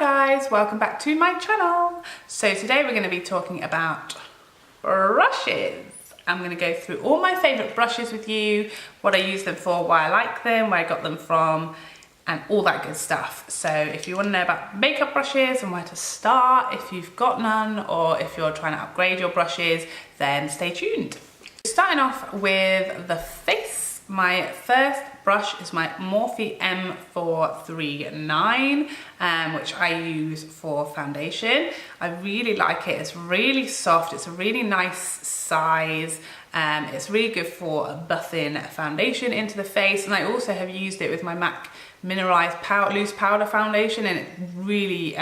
guys, welcome back to my channel. So today we're going to be talking about brushes. I'm going to go through all my favourite brushes with you, what I use them for, why I like them, where I got them from, and all that good stuff. So if you want to know about makeup brushes and where to start, if you've got none, or if you're trying to upgrade your brushes, then stay tuned. Starting off with the face, my first brush is my Morphe M439, which I use for foundation. I really like it. It's really soft. It's a really nice size. It's really good for buffing foundation into the face. And I also have used it with my MAC mineralized loose powder foundation, and it really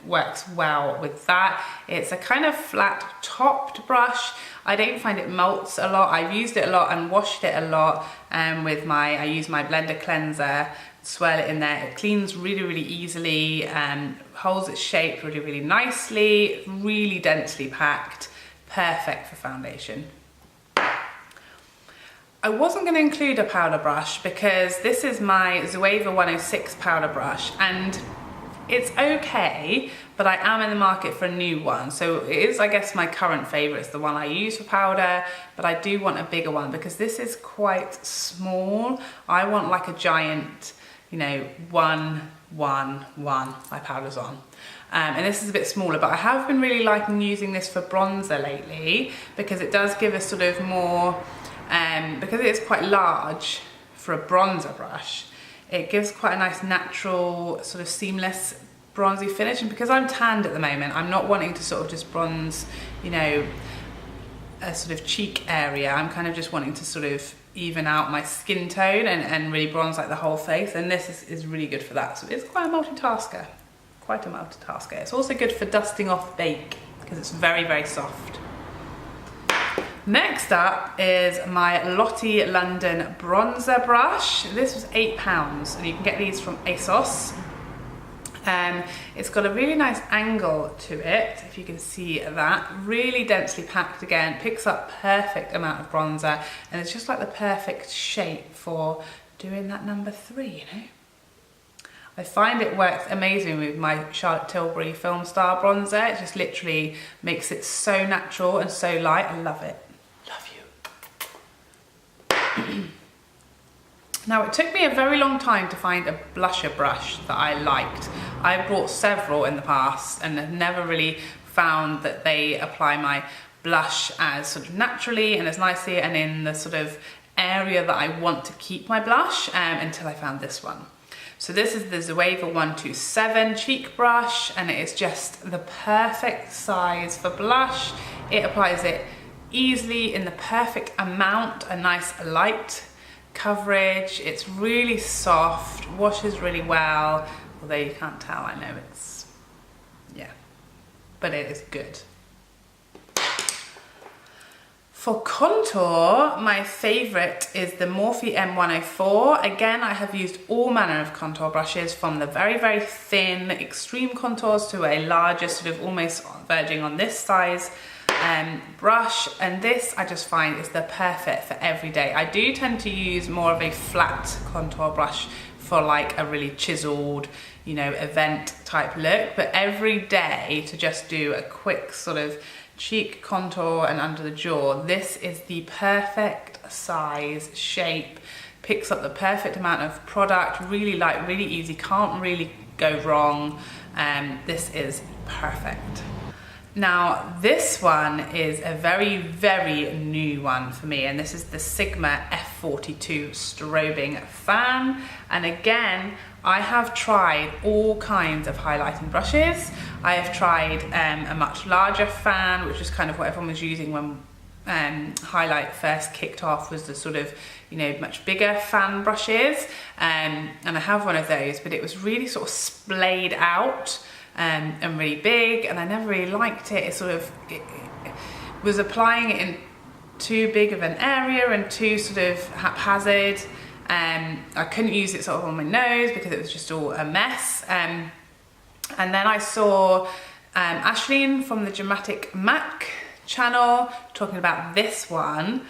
works well with that. It's a kind of flat topped brush. I don't find it melts a lot. I've used it a lot and washed it a lot with I use my blender cleanser, swirl it in there. It cleans really easily and holds its shape really nicely, really densely packed, perfect for foundation. I wasn't going to include a powder brush because this is my Zoeva 106 powder brush, and it's okay, but I am in the market for a new one. So it is, I guess, my current favourite. It's the one I use for powder, but I do want a bigger one because this is quite small. I want like a giant, you know, 111 my powder's on. And this is a bit smaller, but I have been really liking using this for bronzer lately because it does give a sort of more, because it is quite large for a bronzer brush, it gives quite a nice natural sort of seamless bronzy finish. And because I'm tanned at the moment, I'm not wanting to sort of just bronze, you know, a sort of cheek area. I'm kind of just wanting to sort of even out my skin tone and really bronze like the whole face, and this is really good for that. So it's quite a multitasker, It's also good for dusting off bake because it's very soft. Next up is my Lottie London bronzer brush. This was £8 and you can get these from ASOS. It's got a really nice angle to it, if you can see that. Really densely packed again, picks up perfect amount of bronzer, and it's just like the perfect shape for doing that number 3, you know. I find it works amazing with my Charlotte Tilbury Film Star bronzer. It just literally makes it so natural and so light. I love it. Love you. Now, it took me a very long time to find a blusher brush that I liked. I've bought several in the past and have never really found that they apply my blush as sort of naturally and as nicely and in the sort of area that I want to keep my blush until I found this one. So this is the Zoeva 127 cheek brush, and it is just the perfect size for blush. It applies it easily in the perfect amount, a nice light coverage. It's really soft, washes really well, although you can't tell, I know it's, yeah, but it is good. For contour, my favourite is the Morphe M104. Again, I have used all manner of contour brushes, from the very thin extreme contours to a larger sort of almost verging on this size brush, and this I just find is the perfect for every day. I do tend to use more of a flat contour brush for like a really chiseled, you know, event type look, but every day to just do a quick sort of cheek contour and under the jaw, this is the perfect size, shape, picks up the perfect amount of product, really light, really easy, can't really go wrong. This is perfect. Now, this one is a very new one for me, and this is the Sigma F42 strobing fan. And again, I have tried all kinds of highlighting brushes. I have tried a much larger fan, which is kind of what everyone was using when highlight first kicked off, was the sort of, you know, much bigger fan brushes. And I have one of those, but it was really sort of splayed out and really big, and I never really liked it. It sort of it was applying it in too big of an area and too sort of haphazard. I couldn't use it sort of on my nose because it was just all a mess. And then I saw Ashleen from the Dramatic MAC channel talking about this one,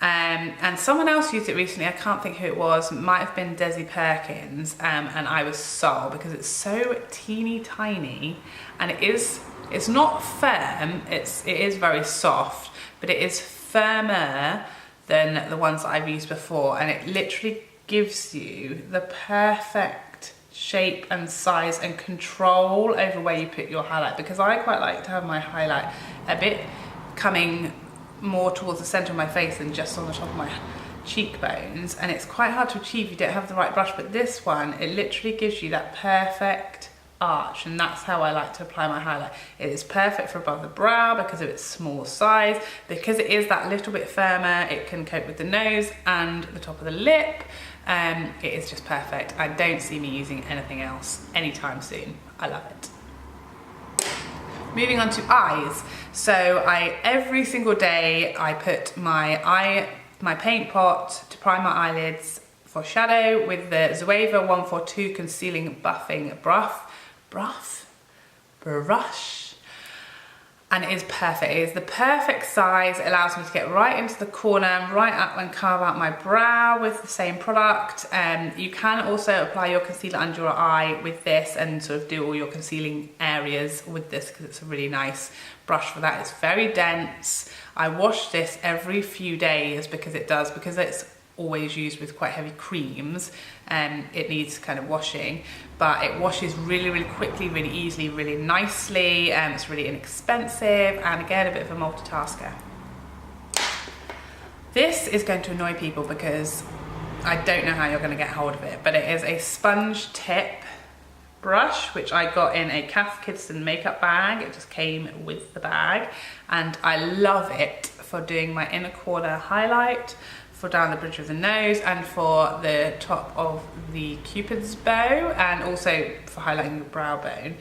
And someone else used it recently, I can't think who it was, it might have been Desi Perkins, and I was sold because it's so teeny tiny, and it's not firm, it is very soft, but it is firmer than the ones that I've used before, and it literally gives you the perfect shape and size and control over where you put your highlight, because I quite like to have my highlight a bit coming more towards the center of my face than just on the top of my cheekbones, and it's quite hard to achieve if you don't have the right brush. But this one, it literally gives you that perfect arch, and that's how I like to apply my highlight. It is perfect for above the brow because of its small size, because it is that little bit firmer, it can coat with the nose and the top of the lip. It is just perfect. I don't see me using anything else anytime soon. I love it. Moving on to eyes. So every single day I put my paint pot to prime my eyelids for shadow with the Zoeva 142 concealing buffing brush, and it is perfect. It is the perfect size. It allows me to get right into the corner, right up and carve out my brow with the same product. You can also apply your concealer under your eye with this and sort of do all your concealing areas with this, because it's a really nice brush for that. It's very dense. I wash this every few days because it's always used with quite heavy creams, and it needs kind of washing, but it washes really, really quickly, really easily, really nicely, and it's really inexpensive, and again, a bit of a multitasker. This is going to annoy people because I don't know how you're going to get hold of it, but it is a sponge tip brush, which I got in a Cath Kidston makeup bag. It just came with the bag, and I love it for doing my inner corner highlight, for down the bridge of the nose, and for the top of the Cupid's bow, and also for highlighting the brow bone,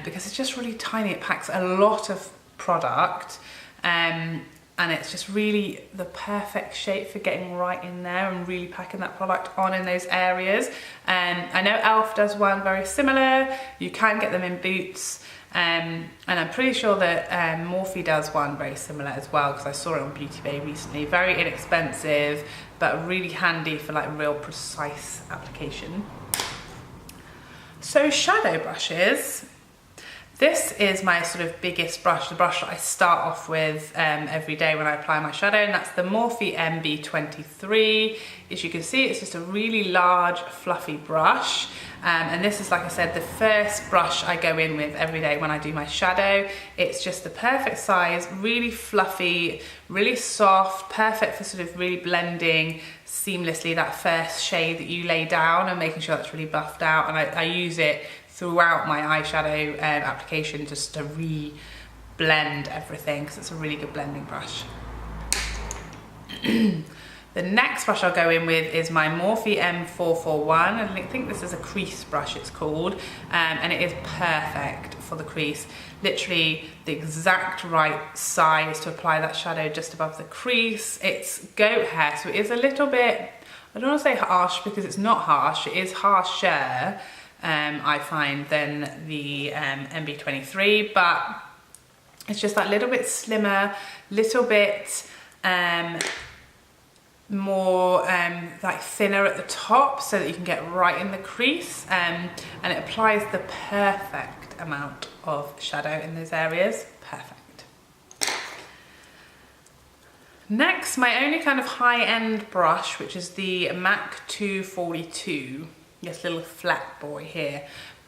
because it's just really tiny. It packs a lot of product, and it's just really the perfect shape for getting right in there and really packing that product on in those areas. I know Elf does one very similar. You can get them in Boots. And I'm pretty sure that Morphe does one very similar as well, because I saw it on Beauty Bay recently. Very inexpensive, but really handy for like real precise application. So shadow brushes. This is my sort of biggest brush, the brush that I start off with every day when I apply my shadow, and that's the Morphe MB23. As you can see, it's just a really large, fluffy brush. And this is, like I said, the first brush I go in with every day when I do my shadow. It's just the perfect size, really fluffy, really soft, perfect for sort of really blending seamlessly that first shade that you lay down and making sure that's really buffed out. And I use it throughout my eyeshadow application just to re-blend everything, because it's a really good blending brush. The next brush I'll go in with is my Morphe M441, and I think this is a crease brush, it's called, and it is perfect for the crease. Literally the exact right size to apply that shadow just above the crease. It's goat hair, so it is a little bit, I don't want to say harsh because it's not harsh, it is harsher, I find, than the MB23, but it's just that little bit slimmer, little bit more like thinner at the top, so that you can get right in the crease, and it applies the perfect amount of shadow in those areas. Perfect. Next, my only kind of high-end brush, which is the MAC 242, this little flat boy here.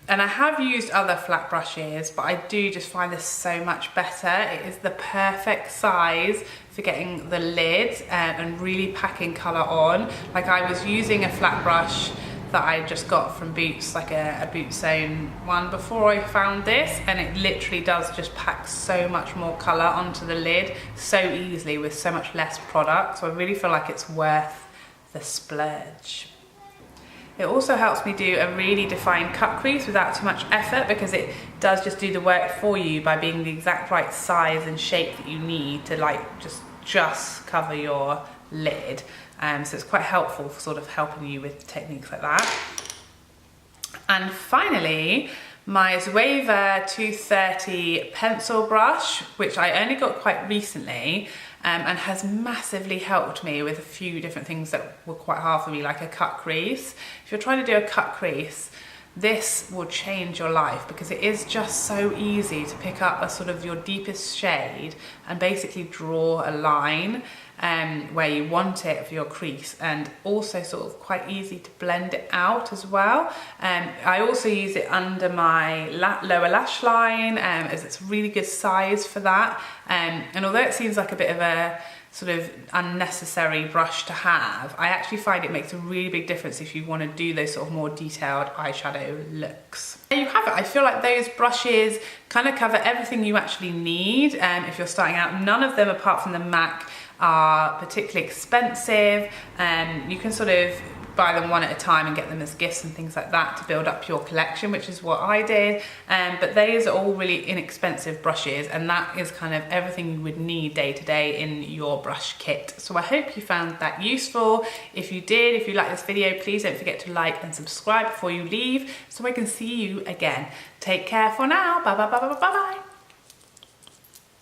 And I have used other flat brushes, but I do just find this so much better. It is the perfect size for getting the lid and really packing colour on. Like, I was using a flat brush that I just got from Boots, like a Boots own one before I found this, and it literally does just pack so much more colour onto the lid so easily with so much less product. So I really feel like it's worth the splurge. It also helps me do a really defined cut crease without too much effort, because it does just do the work for you by being the exact right size and shape that you need to like just cover your lid. So it's quite helpful for sort of helping you with techniques like that. And finally, my Zoeva 230 pencil brush, which I only got quite recently, and has massively helped me with a few different things that were quite hard for me, like a cut crease. If you're trying to do a cut crease, this will change your life, because it is just so easy to pick up a sort of your deepest shade and basically draw a line where you want it for your crease, and also sort of quite easy to blend it out as well. I also use it under my lower lash line, as it's a really good size for that. And although it seems like a bit of a sort of unnecessary brush to have, I actually find it makes a really big difference if you want to do those sort of more detailed eyeshadow looks. There you have it. I feel like those brushes kind of cover everything you actually need if you're starting out. None of them, apart from the MAC, are particularly expensive, and you can sort of buy them one at a time and get them as gifts and things like that to build up your collection, which is what I did. But these are all really inexpensive brushes, and that is kind of everything you would need day to day in your brush kit. So I hope you found that useful. If you did, if you liked this video, please don't forget to like and subscribe before you leave so I can see you again. Take care for now. Bye bye bye bye bye bye.